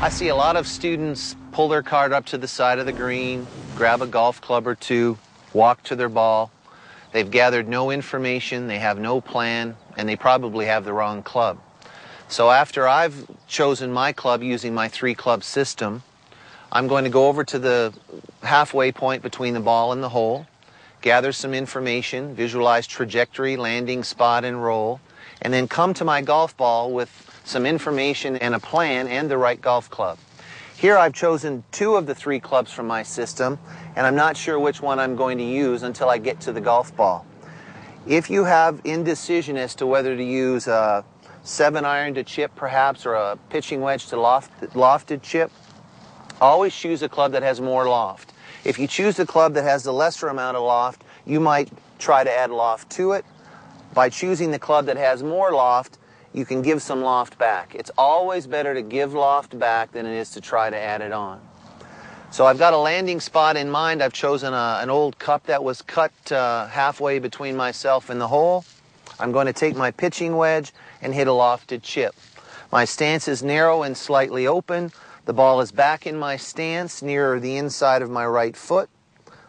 I see a lot of students pull their cart up to the side of the green, grab a golf club or two, walk to their ball. They've gathered no information, they have no plan, and they probably have the wrong club. So after I've chosen my club using my 3-club system, I'm going to go over to the halfway point between the ball and the hole, gather some information, visualize trajectory, landing spot, and roll, and then come to my golf ball with some information and a plan and the right golf club. Here I've chosen 2 of the 3 clubs from my system, and I'm not sure which one I'm going to use until I get to the golf ball. If you have indecision as to whether to use a 7-iron to chip perhaps, or a pitching wedge to lofted chip, always choose a club that has more loft. If you choose a club that has the lesser amount of loft, you might try to add loft to it. By choosing the club that has more loft, you can give some loft back. It's always better to give loft back than it is to try to add it on. So I've got a landing spot in mind. I've chosen an old cup that was cut halfway between myself and the hole. I'm going to take my pitching wedge and hit a lofted chip. My stance is narrow and slightly open. The ball is back in my stance nearer the inside of my right foot.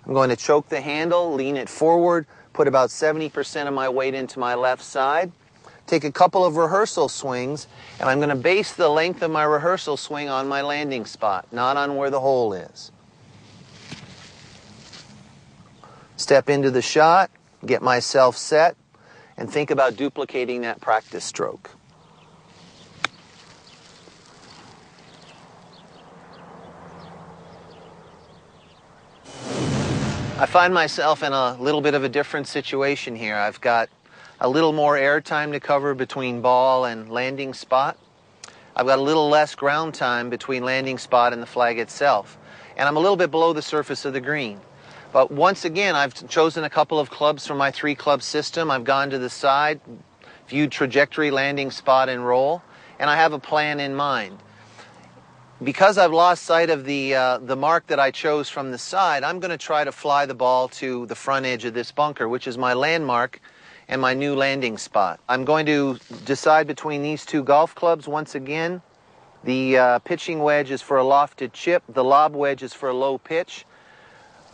I'm going to choke the handle, lean it forward, put about 70% of my weight into my left side. Take a couple of rehearsal swings, and I'm going to base the length of my rehearsal swing on my landing spot, not on where the hole is. Step into the shot, get myself set, and think about duplicating that practice stroke. I find myself in a little bit of a different situation here. I've got a little more air time to cover between ball and landing spot. I've got a little less ground time between landing spot and the flag itself. And I'm a little bit below the surface of the green. But once again, I've chosen a couple of clubs from my 3-club system. I've gone to the side, viewed trajectory, landing spot, and roll, and I have a plan in mind. Because I've lost sight of the mark that I chose from the side, I'm going to try to fly the ball to the front edge of this bunker, which is my landmark and my new landing spot. I'm going to decide between these 2 golf clubs once again. The pitching wedge is for a lofted chip. The lob wedge is for a low pitch.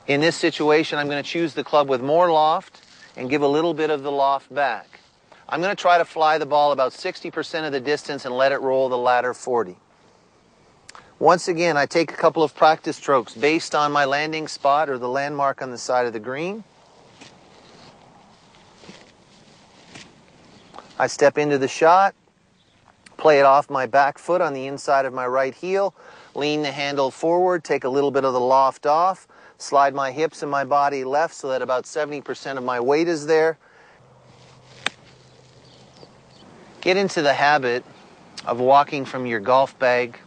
In this situation, I'm going to choose the club with more loft and give a little bit of the loft back. I'm going to try to fly the ball about 60% of the distance and let it roll the latter 40. Once again, I take a couple of practice strokes based on my landing spot or the landmark on the side of the green. I step into the shot, play it off my back foot on the inside of my right heel, lean the handle forward, take a little bit of the loft off, slide my hips and my body left so that about 70% of my weight is there. Get into the habit of walking from your golf bag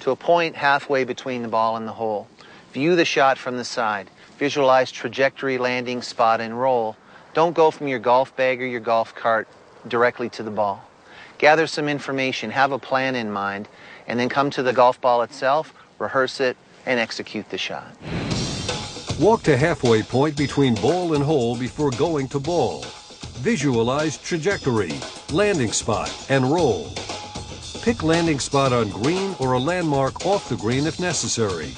to a point halfway between the ball and the hole. View the shot from the side. Visualize trajectory, landing spot, and roll. Don't go from your golf bag or your golf cart directly to the ball. Gather some information, have a plan in mind, and then come to the golf ball itself, rehearse it, and execute the shot. Walk to halfway point between ball and hole before going to ball. Visualize trajectory, landing spot, and roll. Pick landing spot on green or a landmark off the green if necessary.